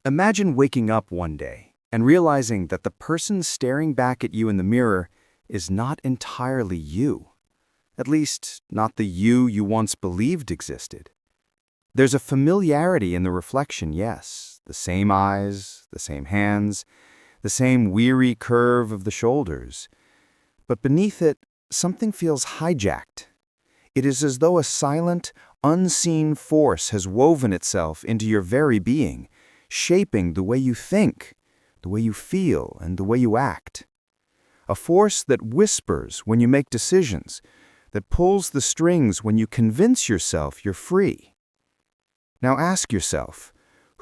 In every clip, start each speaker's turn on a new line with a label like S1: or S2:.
S1: Imagine waking up one day and realizing that the person staring back at you in the mirror is not entirely you. At least, not the you once believed existed. There's a familiarity in the reflection, yes. The same eyes, the same hands, the same weary curve of the shoulders. But beneath it, something feels hijacked. It is as though a silent, unseen force has woven itself into your very being, shaping the way you think, the way you feel, and the way you act. A force that whispers when you make decisions, that pulls the strings when you convince yourself you're free. Now ask yourself,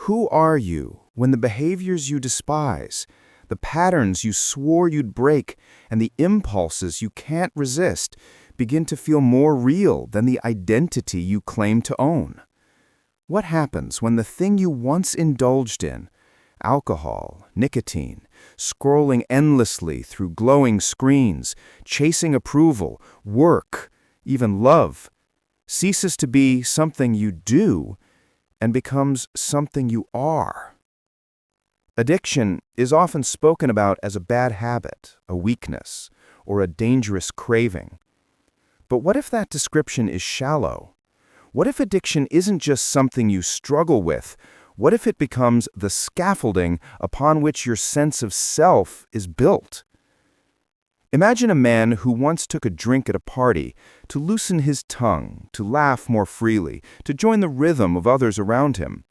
S1: who are you when the behaviors you despise, the patterns you swore you'd break, and the impulses you can't resist begin to feel more real than the identity you claim to own? What happens when the thing you once indulged in, alcohol, nicotine, scrolling endlessly through glowing screens, chasing approval, work, even love, ceases to be something you do and becomes something you are? Addiction is often spoken about as a bad habit, a weakness, or a dangerous craving. But what if that description is shallow? What if addiction isn't just something you struggle with? What if it becomes the scaffolding upon which your sense of self is built? Imagine a man who once took a drink at a party to loosen his tongue, to laugh more freely, to join the rhythm of others around him.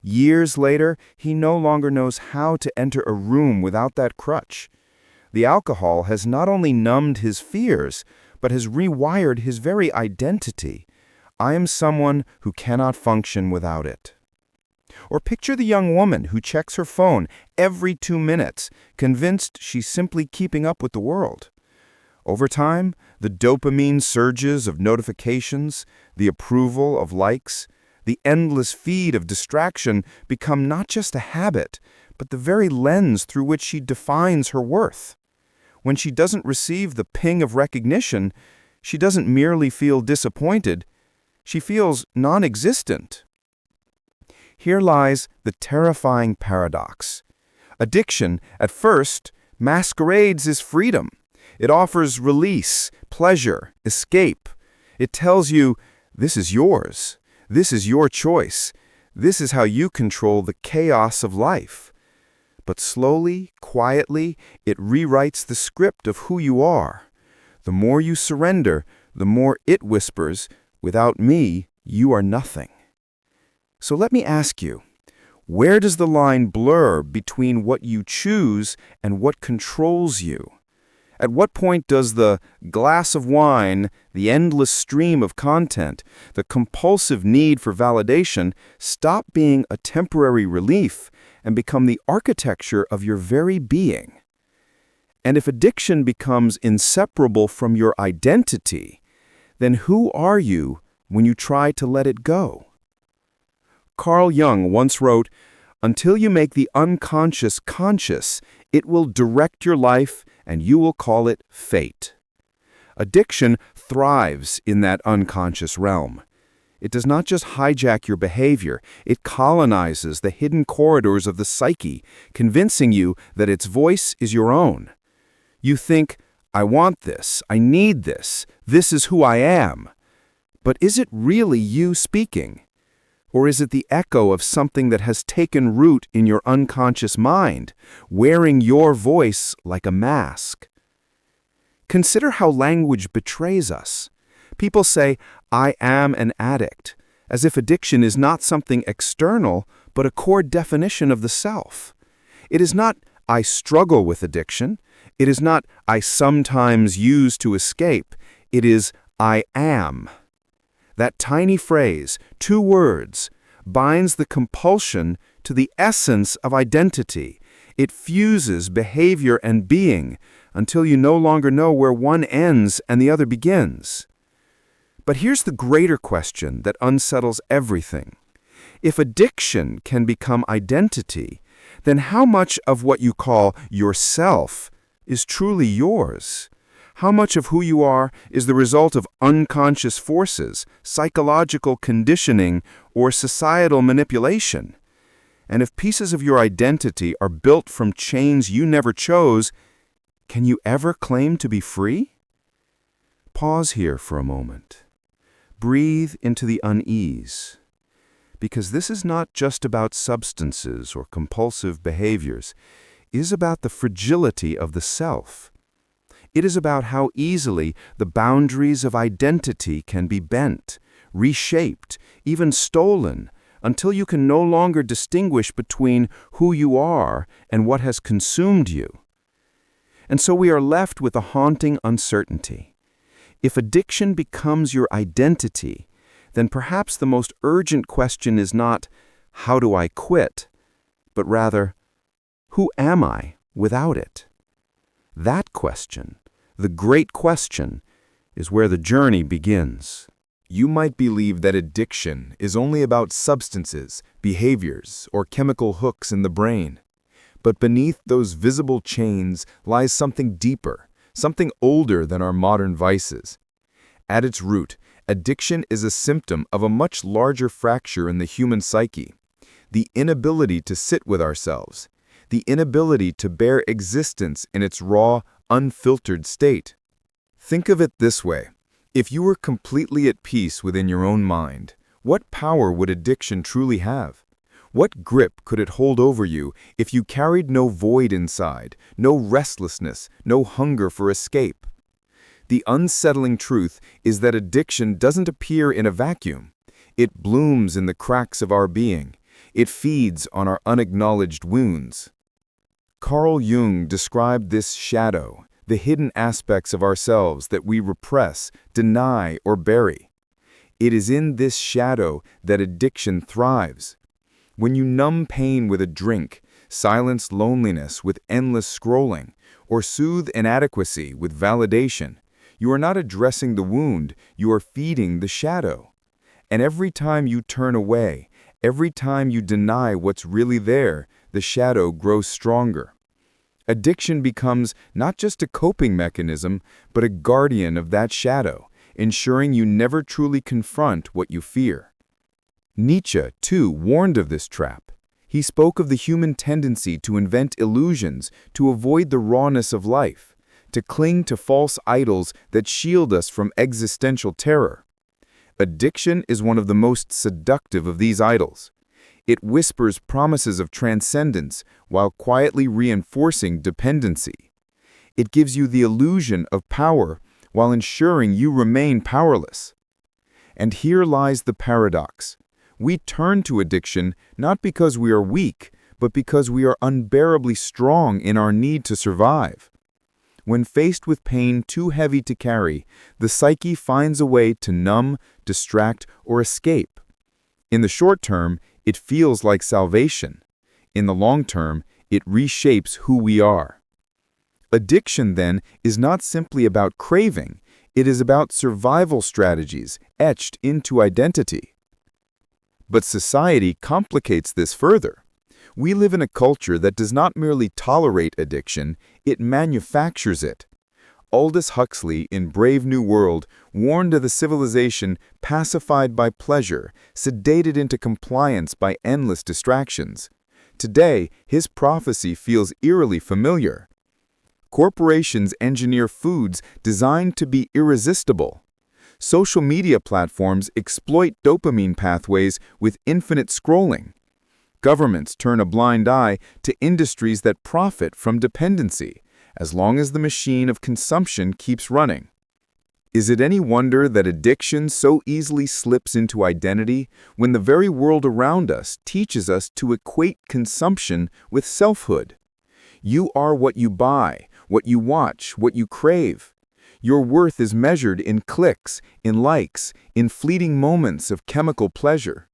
S1: Years later, he no longer knows how to enter a room without that crutch. The alcohol has not only numbed his fears, but has rewired his very identity. I am someone who cannot function without it. Or picture the young woman who checks her phone every 2 minutes, convinced she's simply keeping up with the world. Over time, the dopamine surges of notifications, the approval of likes, the endless feed of distraction become not just a habit, but the very lens through which she defines her worth. When she doesn't receive the ping of recognition, she doesn't merely feel disappointed, she feels non-existent. Here lies the terrifying paradox. Addiction, at first, masquerades as freedom. It offers release, pleasure, escape. It tells you, this is yours. This is your choice. This is how you control the chaos of life. But slowly, quietly, it rewrites the script of who you are. The more you surrender, the more it whispers, without me, you are nothing. So let me ask you, where does the line blur between what you choose and what controls you? At what point does the glass of wine, the endless stream of content, the compulsive need for validation stop being a temporary relief and become the architecture of your very being? And if addiction becomes inseparable from your identity, then who are you when you try to let it go? Carl Jung once wrote, "Until you make the unconscious conscious, it will direct your life and you will call it fate." Addiction thrives in that unconscious realm. It does not just hijack your behavior, it colonizes the hidden corridors of the psyche, convincing you that its voice is your own. You think, I want this, I need this is who I am. But is it really you speaking? Or is it the echo of something that has taken root in your unconscious mind, wearing your voice like a mask? Consider how language betrays us. People say, I am an addict, as if addiction is not something external, but a core definition of the self. It is not, I struggle with addiction. It is not, I sometimes use to escape. It is, I am. That tiny phrase, 2 words, binds the compulsion to the essence of identity. It fuses behavior and being until you no longer know where one ends and the other begins. But here's the greater question that unsettles everything. If addiction can become identity, then how much of what you call yourself is truly yours? How much of who you are is the result of unconscious forces, psychological conditioning, or societal manipulation?
S2: And if pieces of your identity are built from chains you never chose, can you ever claim to be free? Pause here for a moment. Breathe into the unease. Because this is not just about substances or compulsive behaviors. It is about the fragility of the self. It is about how easily the boundaries of identity can be bent, reshaped, even stolen, until you can no longer distinguish between who you are and what has consumed you. And so we are left with a haunting uncertainty. If addiction becomes your identity, then perhaps the most urgent question is not, how do I quit? But rather, who am I without it? That question, the great question, is where the journey begins.
S1: You might believe that addiction is only about substances, behaviors, or chemical hooks in the brain. But beneath those visible chains lies something deeper, something older than our modern vices. At its root, addiction is a symptom of a much larger fracture in the human psyche, the inability to sit with ourselves, the inability to bear existence in its raw, unfiltered state. Think of it this way. If you were completely at peace within your own mind, what power would addiction truly have? What grip could it hold over you if you carried no void inside, no restlessness, no hunger for escape? The unsettling truth is that addiction doesn't appear in a vacuum. It blooms in the cracks of our being. It feeds on our unacknowledged wounds. Carl Jung described this shadow, the hidden aspects of ourselves that we repress, deny, or bury. It is in this shadow that addiction thrives. When you numb pain with a drink, silence loneliness with endless scrolling, or soothe inadequacy with validation, you are not addressing the wound, you are feeding the shadow. And every time you turn away, every time you deny what's really there, the shadow grows stronger. Addiction becomes not just a coping mechanism, but a guardian of that shadow, ensuring you never truly confront what you fear. Nietzsche, too, warned of this trap. He spoke of the human tendency to invent illusions, to avoid the rawness of life, to cling to false idols that shield us from existential terror. Addiction is one of the most seductive of these idols. It whispers promises of transcendence while quietly reinforcing dependency. It gives you the illusion of power while ensuring you remain powerless. And here lies the paradox. We turn to addiction not because we are weak, but because we are unbearably strong in our need to survive. When faced with pain too heavy to carry, the psyche finds a way to numb, distract, or escape. In the short term, it feels like salvation. In the long term, it reshapes who we are. Addiction, then, is not simply about craving. It is about survival strategies etched into identity. But society complicates this further. We live in a culture that does not merely tolerate addiction, it manufactures it. Aldous Huxley, in Brave New World, warned of the civilization pacified by pleasure, sedated into compliance by endless distractions. Today, his prophecy feels eerily familiar. Corporations engineer foods designed to be irresistible. Social media platforms exploit dopamine pathways with infinite scrolling. Governments turn a blind eye to industries that profit from dependency, as long as the machine of consumption keeps running. Is it any wonder that addiction so easily slips into identity when the very world around us teaches us to equate consumption with selfhood? You are what you buy, what you watch, what you crave. Your worth is measured in clicks, in likes, in fleeting moments of chemical pleasure.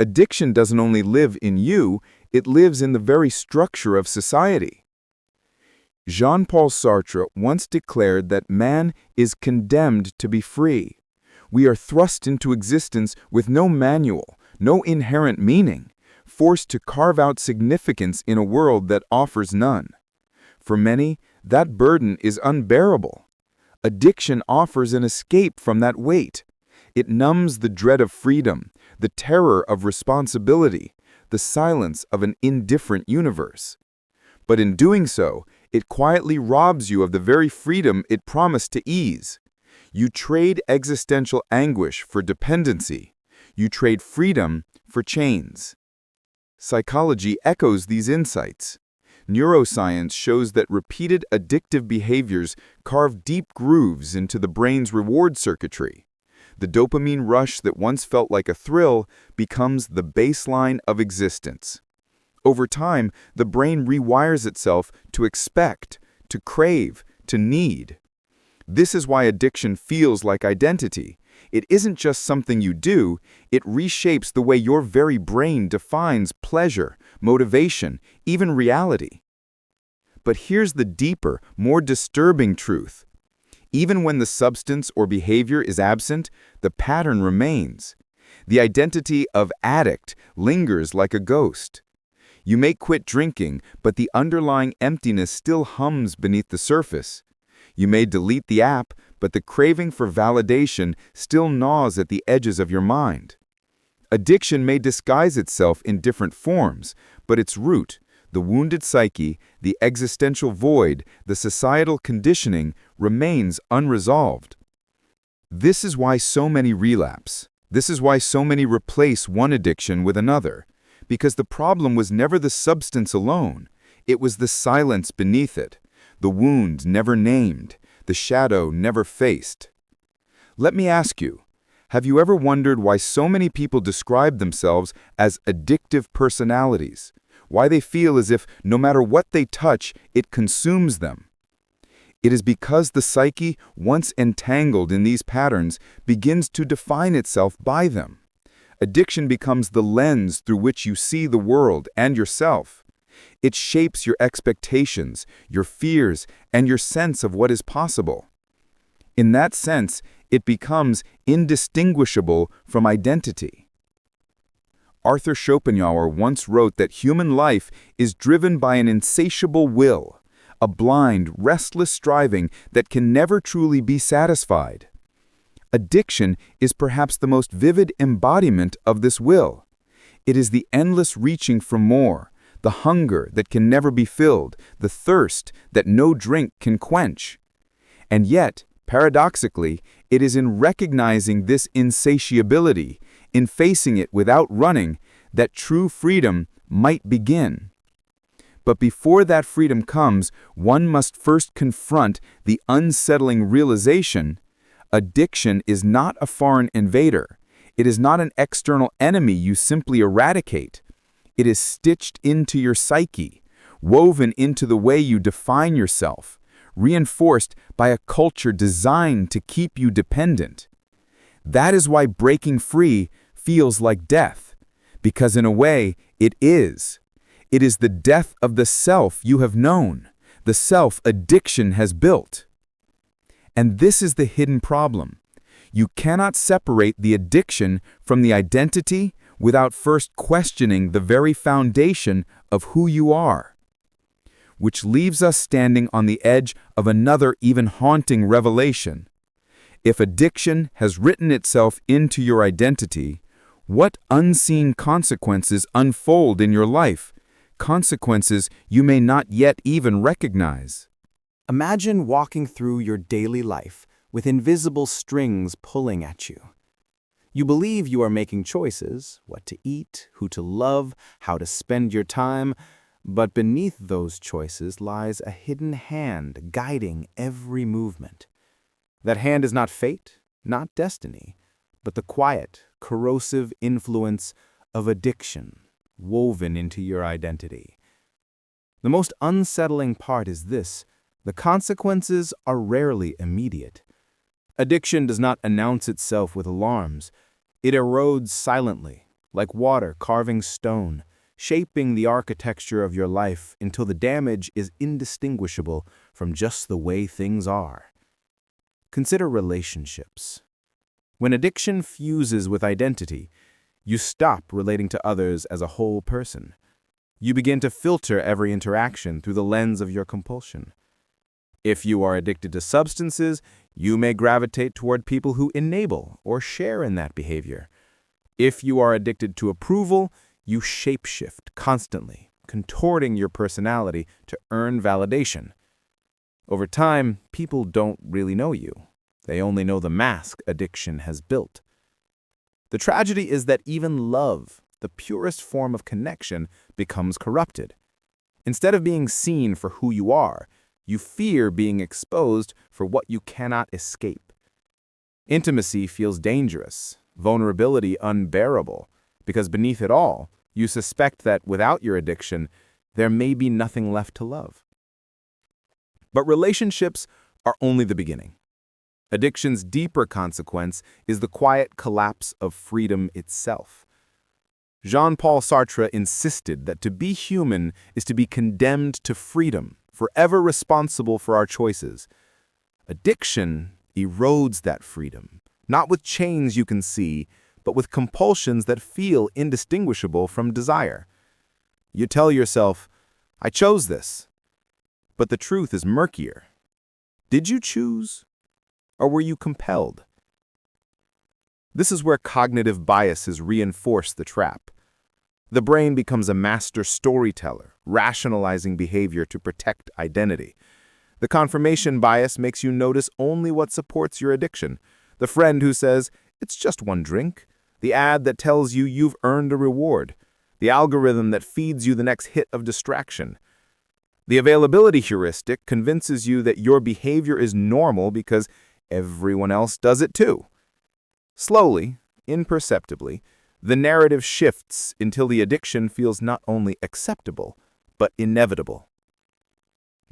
S1: Addiction doesn't only live in you, it lives in the very structure of society. Jean-Paul Sartre once declared that man is condemned to be free. We are thrust into existence with no manual, no inherent meaning, forced to carve out significance in a world that offers none. For many, that burden is unbearable. Addiction offers an escape from that weight. It numbs the dread of freedom, the terror of responsibility,
S2: the silence of an indifferent universe. But in doing so, it quietly robs you of the very freedom it promised to ease. You trade existential anguish for dependency. You trade freedom for chains. Psychology echoes these insights. Neuroscience shows that repeated addictive behaviors carve deep grooves into the brain's reward circuitry. The dopamine rush that once felt like a thrill becomes the baseline of existence. Over time, the brain rewires itself to expect, to crave, to need. This is why addiction feels like identity. It isn't just something you do, it reshapes the way your very brain defines pleasure, motivation, even reality. But here's the deeper, more disturbing truth. Even when the substance or behavior is absent, the pattern remains. The identity of addict lingers like a ghost. You may quit drinking, but the underlying emptiness still hums beneath the surface. You may delete the app, but the craving for validation still gnaws at the edges of your mind. Addiction may disguise itself in different forms, but its root, the wounded psyche, the existential void, the societal conditioning, remains unresolved. This is why so many relapse. This is why so many replace one addiction with another. Because the problem was never the substance alone. It was the silence beneath it, the wound never named, the shadow never faced. Let me ask you, have you ever wondered why so many people describe themselves as addictive personalities? Why they feel as if no matter what they touch, it consumes them? It is because the psyche, once entangled in these patterns, begins to define itself by them. Addiction becomes the lens through which you see the world and yourself. It shapes your expectations, your fears, and your sense of what is possible. In that sense, it becomes indistinguishable from identity. Arthur Schopenhauer once wrote that human life is driven by an insatiable will, a blind, restless striving that can never truly be satisfied. Addiction is perhaps the most vivid embodiment of this will. It is the endless reaching for more, the hunger that can never be filled, the thirst that no drink can quench. And yet, paradoxically, it is in recognizing this insatiability, in facing it without running, that true freedom might begin. But before that freedom comes, one must first confront the unsettling realization: addiction is not a foreign invader. It is not an external enemy you simply eradicate. It is stitched into your psyche, woven into the way you define yourself, reinforced by a culture designed to keep you dependent. That is why breaking free feels like death, because in a way, it is. It is the death of the self you have known, the self addiction has built. And this is the hidden problem. You cannot separate the addiction from the identity without first questioning the very foundation of who you are. Which leaves us standing on the edge of another even haunting revelation. If addiction has written itself into your identity, what unseen consequences unfold in your life? Consequences you may not yet even recognize.
S1: Imagine walking through your daily life with invisible strings pulling at you. You believe you are making choices, what to eat, who to love, how to spend your time, but beneath those choices lies a hidden hand guiding every movement. That hand is not fate, not destiny, but the quiet, corrosive influence of addiction woven into your identity. The most unsettling part is this: the consequences are rarely immediate. Addiction does not announce itself with alarms. It erodes silently, like water carving stone, shaping the architecture of your life until the damage is indistinguishable from just the way things are. Consider relationships. When addiction fuses with identity, you stop relating to others as a whole person. You begin to filter every interaction through the lens of your compulsion. If you are addicted to substances, you may gravitate toward people who enable or share in that behavior. If you are addicted to approval,
S3: You shapeshift constantly, contorting your personality to earn validation. Over time, people don't really know you. They only know the mask addiction has built. The tragedy is that even love, the purest form of connection, becomes corrupted. Instead of being seen for who you are, you fear being exposed for what you cannot escape. Intimacy feels dangerous, vulnerability unbearable, because beneath it all, you suspect that without your addiction, there may be nothing left to love. But relationships are only the beginning. Addiction's deeper consequence is the quiet collapse of freedom itself. Jean-Paul Sartre insisted that to be human is to be condemned to freedom, forever responsible for our choices. Addiction erodes that freedom, not with chains you can see, but with compulsions that feel indistinguishable from desire. You tell yourself, I chose this. But the truth is murkier. Did you choose? Or were you compelled? This is where cognitive biases reinforce the trap. The brain becomes a master storyteller, rationalizing behavior to protect identity. The confirmation bias makes you notice only what supports your addiction. The friend who says, it's just one drink. The ad that tells you you've earned a reward. The algorithm that feeds you the next hit of distraction. The availability heuristic convinces you that your behavior is normal because everyone else does it too. Slowly, imperceptibly, the narrative shifts until the addiction feels not only acceptable, but inevitable.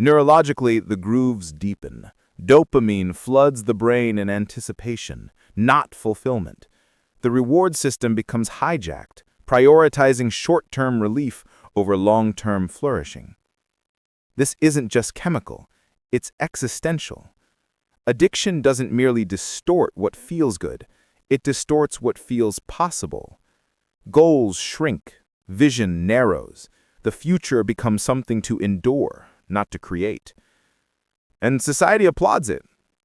S3: Neurologically, the grooves deepen. Dopamine floods the brain in anticipation, not fulfillment. The reward system becomes hijacked, prioritizing short-term relief over long-term flourishing. This isn't just chemical, it's existential. Addiction doesn't merely distort what feels good, it distorts what feels possible. Goals shrink, vision narrows, the future becomes something to endure, not to create. And society applauds it.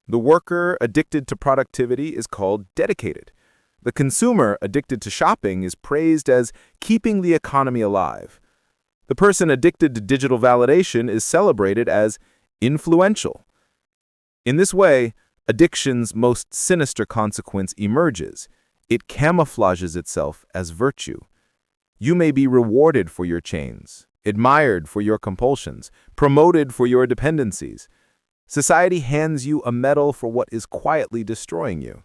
S3: The worker addicted to productivity is called dedicated. The consumer addicted to shopping is praised as keeping the economy alive. The person addicted to digital validation is celebrated as influential. In this way, addiction's most sinister consequence emerges. It camouflages itself as virtue. You may be rewarded for your chains, admired for your compulsions, promoted for your dependencies. Society hands you a medal for what is quietly destroying you.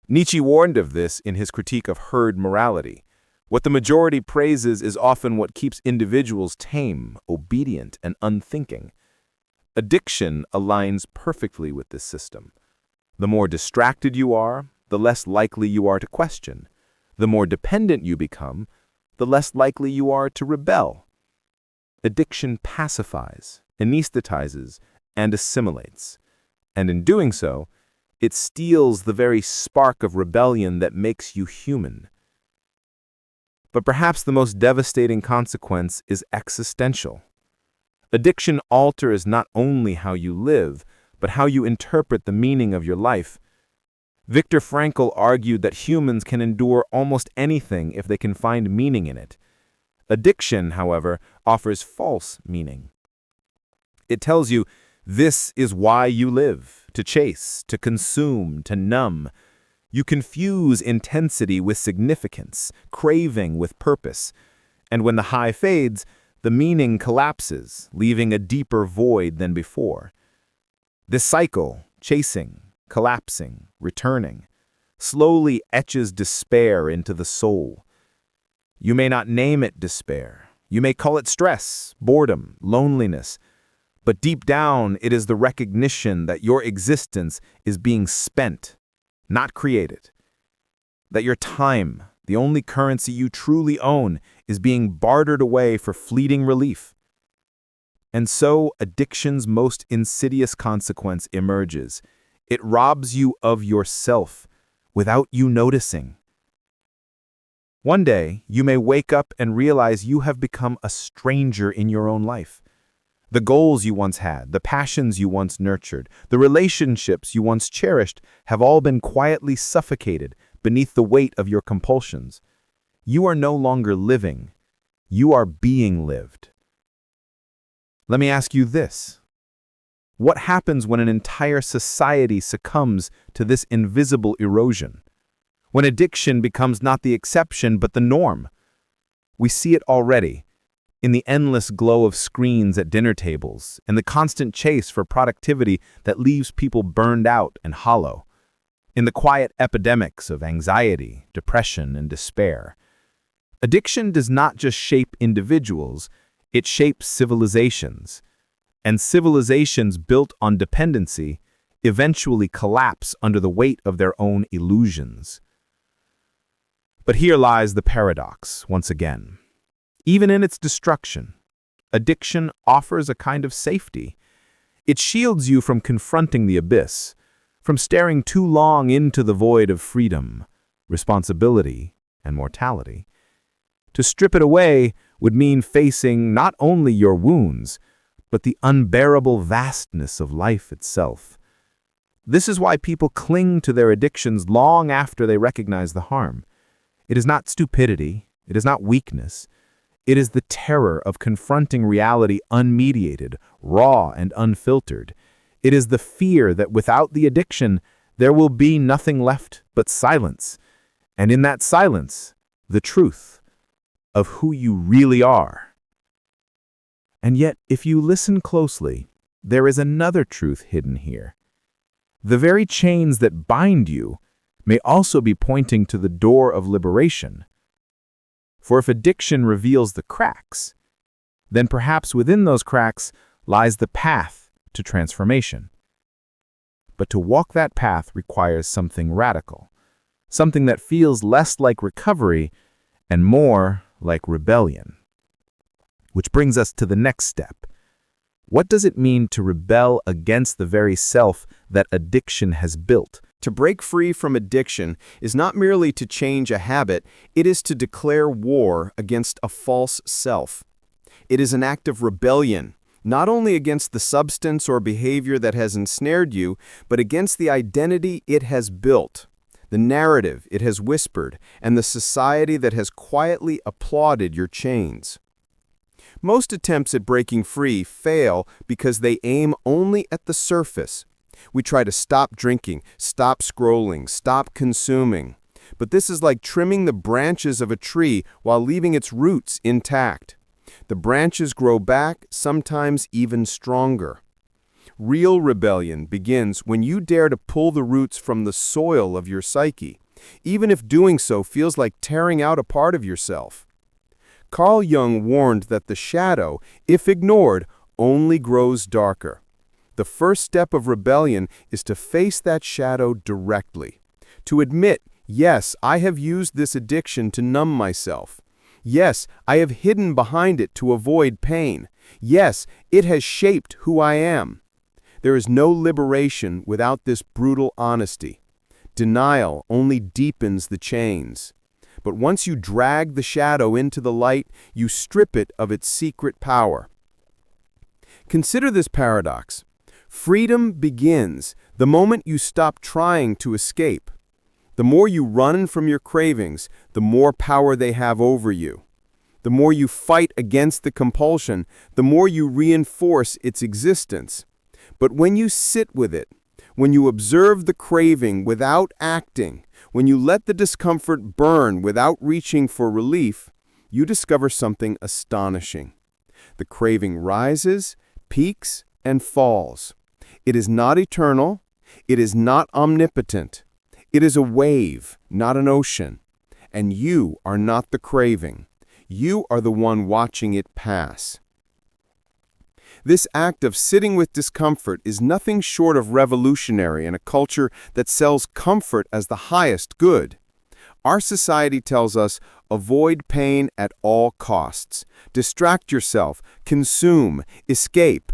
S3: Nietzsche warned of this in his critique of herd morality. What the majority praises is often what keeps individuals tame, obedient, and unthinking. Addiction aligns perfectly with this system. The more distracted you are, the less likely you are to question. The more dependent you become, the less likely you are to rebel. Addiction pacifies, anesthetizes, and assimilates. And in doing so, it steals the very spark of rebellion that makes you human. But perhaps the most devastating consequence is existential. Addiction alters not only how you live, but how you interpret the meaning of your life. Viktor Frankl argued that humans can endure almost anything if they can find meaning in it. Addiction, however, offers false meaning. It tells you, this is why you live, to chase, to consume, to numb. You confuse intensity with significance, craving with purpose. And when the high fades, the meaning collapses, leaving a deeper void than before. This cycle, chasing, collapsing, returning, slowly etches despair into the soul. You may not name it despair. You may call it stress, boredom, loneliness. But deep down, it is the recognition that your existence is being spent, not created. That your time, the only currency you truly own, is being bartered away for fleeting relief. And so, addiction's most insidious consequence emerges. It robs you of yourself without you noticing. One day, you may wake up and realize you have become a stranger in your own life. The goals you once had, the passions you once nurtured, the relationships you once cherished have all been quietly suffocated beneath the weight of your compulsions. You are no longer living. You are being lived. Let me ask you this. What happens when an entire society succumbs to this invisible erosion? When addiction becomes not the exception but the norm? We see it already in the endless glow of screens at dinner tables and the constant chase for productivity that leaves people burned out and hollow, in the quiet epidemics of anxiety, depression, and despair. Addiction does not just shape individuals, it shapes civilizations. And civilizations built on dependency eventually collapse under the weight of their own illusions. But here lies the paradox, once again. Even in its destruction, addiction offers a kind of safety. It shields you from confronting the abyss, from staring too long into the void of freedom, responsibility, and mortality. To strip it away would mean facing not only your wounds, but the unbearable vastness of life itself. This is why people cling to their addictions long after they recognize the harm. It is not stupidity, it is not weakness. It is the terror of confronting reality unmediated, raw, and unfiltered. It is the fear that without the addiction, there will be nothing left but silence. And in that silence, the truth of who you really are. And yet, if you listen closely, there is another truth hidden here. The very chains that bind you may also be pointing to the door of liberation. For if addiction reveals the cracks, then perhaps within those cracks lies the path to transformation. But to walk that path requires something radical, something that feels less like recovery and more like rebellion. Which brings us to the next step. What does it mean to rebel against the very self that addiction has built?
S1: To break free from addiction is not merely to change a habit, it is to declare war against a false self. It is an act of rebellion, not only against the substance or behavior that has ensnared you, but against the identity it has built, the narrative it has whispered, and the society that has quietly applauded your chains. Most attempts at breaking free fail because they aim only at the surface. We try to stop drinking, stop scrolling, stop consuming. But this is like trimming the branches of a tree while leaving its roots intact. The branches grow back, sometimes even stronger. Real rebellion begins when you dare to pull the roots from the soil of your psyche, even if doing so feels like tearing out a part of yourself. Carl Jung warned that the shadow, if ignored, only grows darker. The first step of rebellion is to face that shadow directly. To admit, yes, I have used this addiction to numb myself. Yes, I have hidden behind it to avoid pain. Yes, it has shaped who I am. There is no liberation without this brutal honesty. Denial only deepens the chains. But once you drag the shadow into the light, you strip it of its secret power. Consider this paradox. Freedom begins the moment you stop trying to escape. The more you run from your cravings, the more power they have over you. The more you fight against the compulsion, the more you reinforce its existence. But when you sit with it, when you observe the craving without acting, when you let the discomfort burn without reaching for relief, you discover something astonishing. The craving rises, peaks, and falls. It is not eternal. It is not omnipotent. It is a wave, not an ocean. And you are not the craving. You are the one watching it pass. This act of sitting with discomfort is nothing short of revolutionary in a culture that sells comfort as the highest good. Our society tells us, avoid pain at all costs. Distract yourself, consume, escape.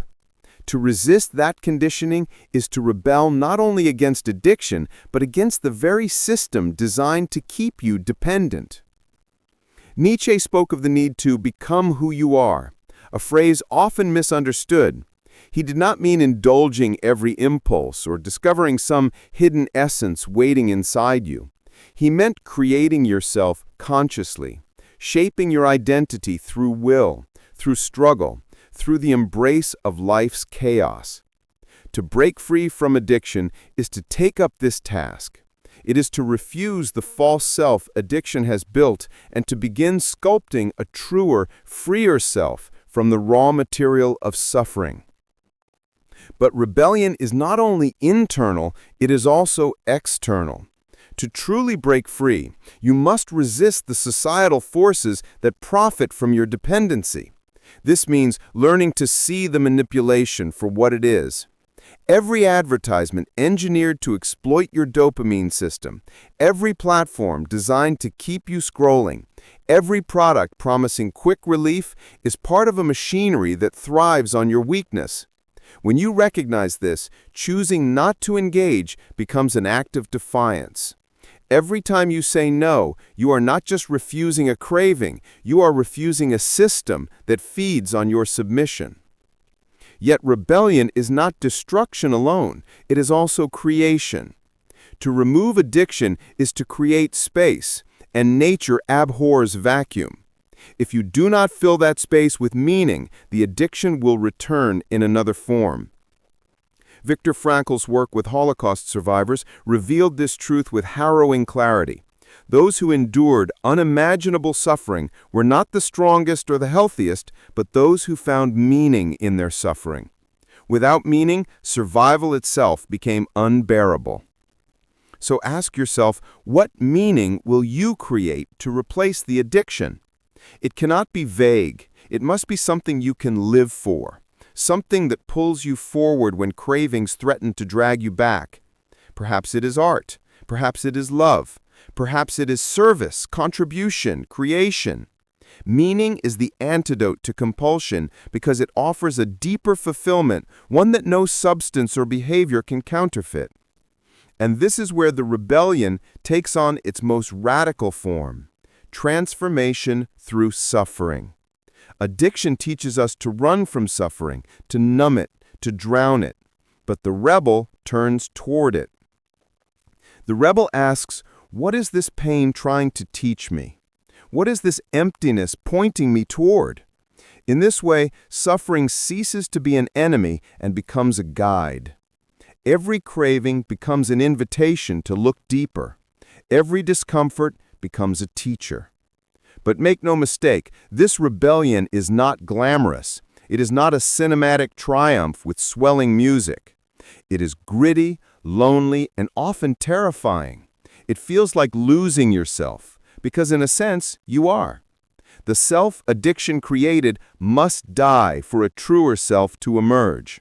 S1: To resist that conditioning is to rebel not only against addiction, but against the very system designed to keep you dependent. Nietzsche spoke of the need to become who you are, a phrase often misunderstood. He did not mean indulging every impulse or discovering some hidden essence waiting inside you.
S2: He meant creating yourself consciously, shaping your identity through will, through struggle, through the embrace of life's chaos. To break free from addiction is to take up this task. It is to refuse the false self addiction has built and to begin sculpting a truer, freer self from the raw material of suffering. But rebellion is not only internal, it is also external. To truly break free, you must resist the societal forces that profit from your dependency. This means learning to see the manipulation for what it is. Every advertisement engineered to exploit your dopamine system, every platform designed to keep you scrolling, every product promising quick relief is part of a machinery that thrives on your weakness. When you recognize this, choosing not to engage becomes an act of defiance. Every time you say no, you are not just refusing a craving, you are refusing a system that feeds on your submission. Yet rebellion is not destruction alone, it is also creation. To remove addiction is to create space, and nature abhors vacuum. If you do not fill that space with meaning, the addiction will return in another form. Viktor Frankl's work with Holocaust survivors revealed this truth with harrowing clarity. Those who endured unimaginable suffering were not the strongest or the healthiest, but those who found meaning in their suffering. Without meaning, survival itself became unbearable. So ask yourself, what meaning will you create to replace the addiction? It cannot be vague. It must be something you can live for. Something that pulls you forward when cravings threaten to drag you back. Perhaps it is art. Perhaps it is love. Perhaps it is service, contribution, creation. Meaning is the antidote to compulsion because it offers a deeper fulfillment, one that no substance or behavior can counterfeit. And this is where the rebellion takes on its most radical form: transformation through suffering. Addiction teaches us to run from suffering, to numb it, to drown it. But the rebel turns toward it. The rebel asks, what is this pain trying to teach me? What is this emptiness pointing me toward? In this way, suffering ceases to be an enemy and becomes a guide. Every craving becomes an invitation to look deeper. Every discomfort becomes a teacher. But make no mistake, this rebellion is not glamorous. It is not a cinematic triumph with swelling music. It is gritty, lonely, and often terrifying. It feels like losing yourself, because in a sense, you are. The self addiction created must die for a truer self to emerge.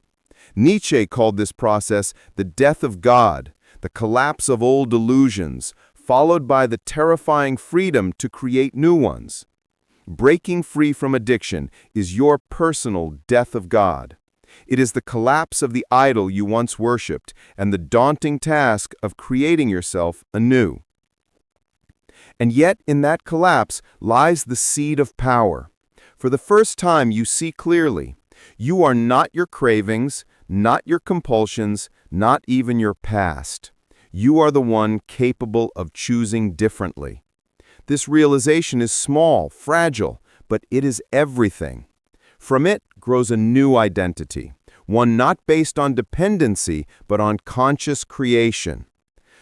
S2: Nietzsche called this process the death of God, the collapse of old illusions, followed by the terrifying freedom to create new ones. Breaking free from addiction is your personal death of God. It is the collapse of the idol you once worshipped and the daunting task of creating yourself anew. And yet in that collapse lies the seed of power. For the first time you see clearly, you are not your cravings, not your compulsions, not even your past. You are the one capable of choosing differently. This realization is small, fragile, but it is everything. From it grows a new identity, one not based on dependency, but on conscious creation.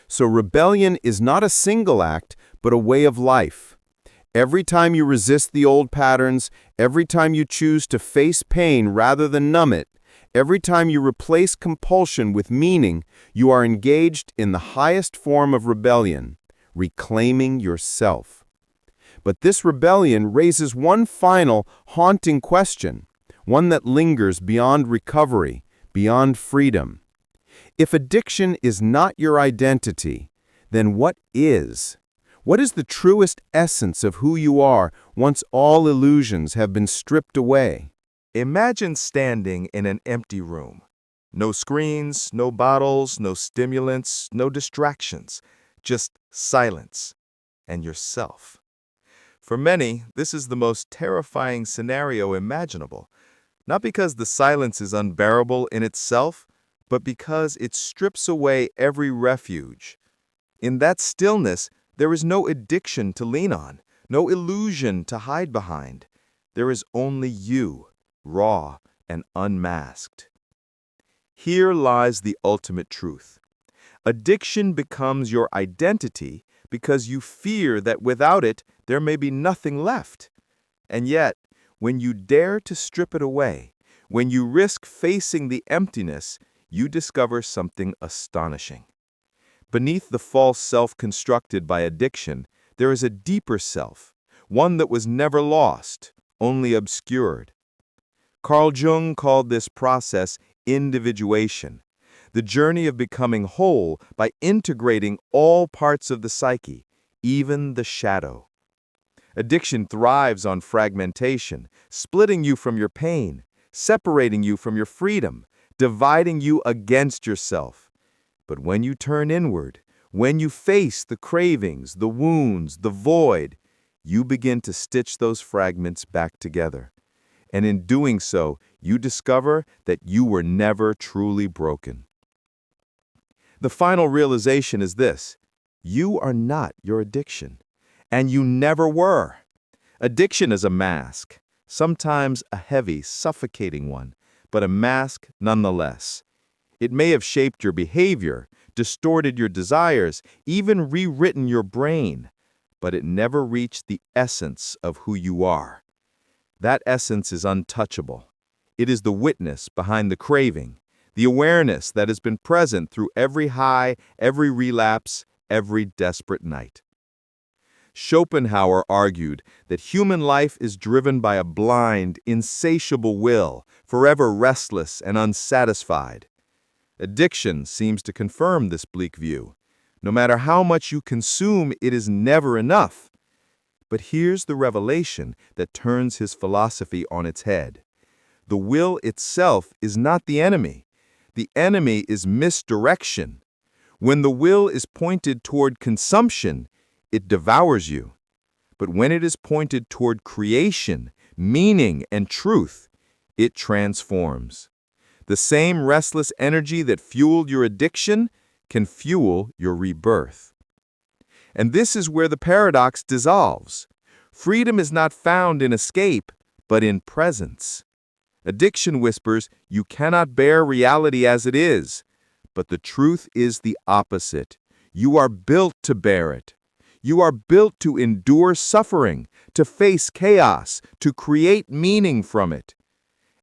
S2: So rebellion is not a single act, but a way of life. Every time you resist the old patterns, every time you choose to face pain rather than numb it, every time you replace compulsion with meaning, you are engaged in the highest form of rebellion, reclaiming yourself. But this rebellion raises one final, haunting question, one that lingers beyond recovery, beyond freedom. If addiction is not your identity, then what is? What is the truest essence of who you are once all illusions have been stripped away?
S3: Imagine standing in an empty room. No screens, no bottles, no stimulants, no distractions, just silence and yourself. For many, this is the most terrifying scenario imaginable, not because the silence is unbearable in itself, but because it strips away every refuge. In that stillness, There is no addiction to lean on, no illusion to hide behind. There is only you, raw and unmasked. Here lies the ultimate truth. Addiction becomes your identity because you fear that without it, there may be nothing left. And yet, when you dare to strip it away, when you risk facing the emptiness, you discover something astonishing. Beneath the false self constructed by addiction, there is a deeper self, one that was never lost, only obscured. Carl Jung called this process individuation, the journey of becoming whole by integrating all parts of the psyche, even the shadow. Addiction thrives on fragmentation, splitting you from your pain, separating you from your freedom, dividing you against yourself. But when you turn inward, when you face the cravings, the wounds, the void, you begin to stitch those fragments back together. And in doing so, you discover that you were never truly broken. The final realization is this: you are not your addiction, and you never were. Addiction is a mask, sometimes a heavy, suffocating one, but a mask nonetheless. It may have shaped your behavior, distorted your desires, even rewritten your brain, but it never reached the essence of who you are. That essence is untouchable. It is the witness behind the craving, the awareness that has been present through every high, every relapse, every desperate night. Schopenhauer argued that human life is driven by a blind, insatiable will, forever restless and unsatisfied. Addiction seems to confirm this bleak view. No matter how much you consume, it is never enough. But here's the revelation that turns his philosophy on its head. The will itself is not the enemy. The enemy is misdirection. When the will is pointed toward consumption, it devours you. But when it is pointed toward creation, meaning, and truth, it transforms. The same restless energy that fueled your addiction can fuel your rebirth. And this is where the paradox dissolves. Freedom is not found in escape, but in presence. Addiction whispers, you cannot bear reality as it is. But the truth is the opposite. You are built to bear it. You are built to endure suffering, to face chaos, to create meaning from it.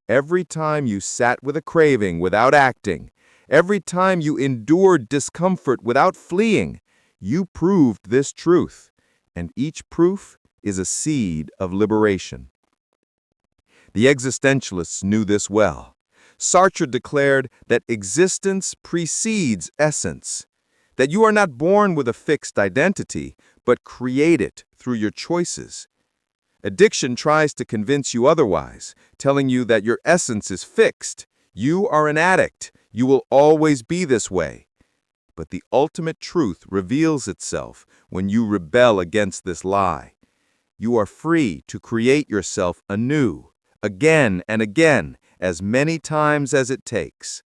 S3: Every time you sat with a craving without acting, every time you endured discomfort without fleeing, you proved this truth, and each proof is a seed of liberation. The existentialists knew this well. Sartre declared that existence precedes essence, that you are not born with a fixed identity, but create it through your choices. Addiction tries to convince you otherwise, telling you that your essence is fixed. You are an addict. You will always be this way. But the ultimate truth reveals itself when you rebel against this lie. You are free to create yourself anew, again and again, as many times as it takes.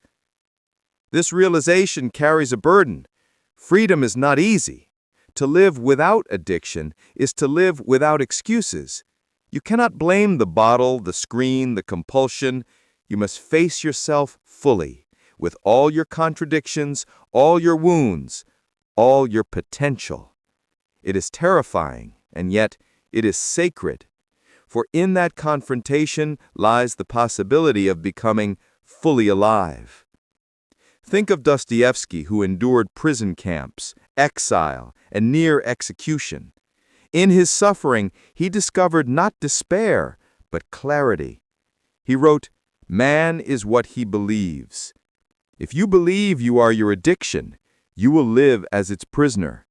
S3: This realization carries a burden. Freedom is not easy. To live without addiction is to live without excuses. You cannot blame the bottle, the screen, the compulsion. You must face yourself fully, with all your contradictions, all your wounds, all your potential. It is terrifying, and yet it is sacred. For in that confrontation lies the possibility of becoming fully alive. Think of Dostoevsky, who endured prison camps, exile, and near execution. In his suffering, he discovered not despair, but clarity. He wrote, "Man is what he believes." If you believe you are your addiction, you will live as its prisoner.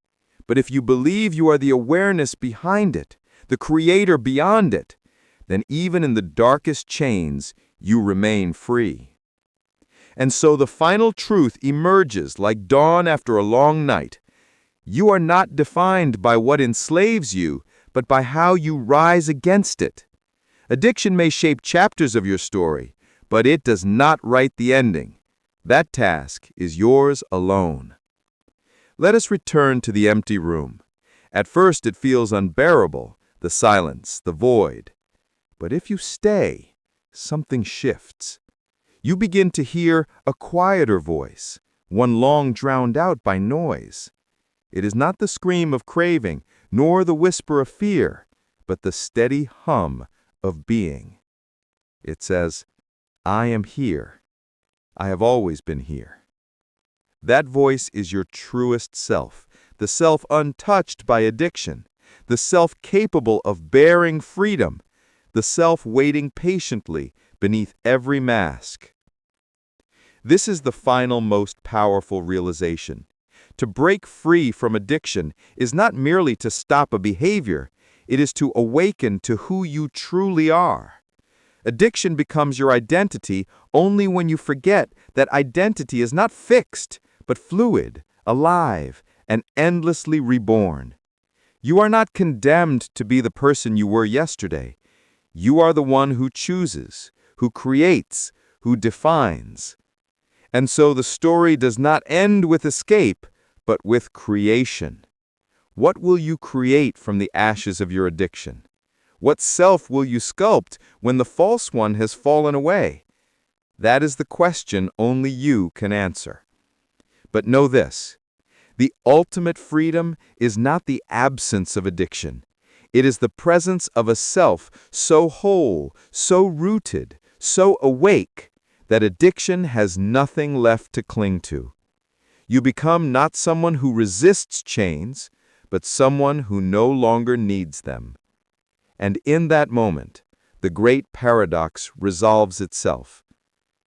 S3: But if you believe you are the awareness behind it, the creator beyond it, then even in the darkest chains, you remain free. And so the final truth emerges like dawn after a long night. You are not defined by what enslaves you, but by how you rise against it. Addiction may shape chapters of your story, but it does not write the ending. That task is yours alone. Let us return to the empty room. At first it feels unbearable, the silence, the void. But if you stay, something shifts. You begin to hear a quieter voice, one long drowned out by noise. It is not the scream of craving, nor the whisper of fear, but the steady hum of being. It says, "I am here. I have always been here." That voice is your truest self, the self untouched by addiction, the self capable of bearing freedom, the self waiting patiently beneath every mask. This is the final, most powerful realization. To break free from addiction is not merely to stop a behavior, it is to awaken to who you truly are. Addiction becomes your identity only when you forget that identity is not fixed, but fluid, alive, and endlessly reborn. You are not condemned to be the person you were yesterday. You are the one who chooses, who creates, who defines. And so the story does not end with escape, but with creation. What will you create from the ashes of your addiction? What self will you sculpt when the false one has fallen away? That is the question only you can answer. But know this, the ultimate freedom is not the absence of addiction. It is the presence of a self so whole, so rooted, so awake, that addiction has nothing left to cling to. You become not someone who resists chains, but someone who no longer needs them. And in that moment, the great paradox resolves itself.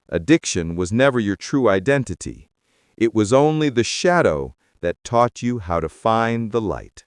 S3: Addiction was never your true identity. It was only the shadow that taught you how to find the light.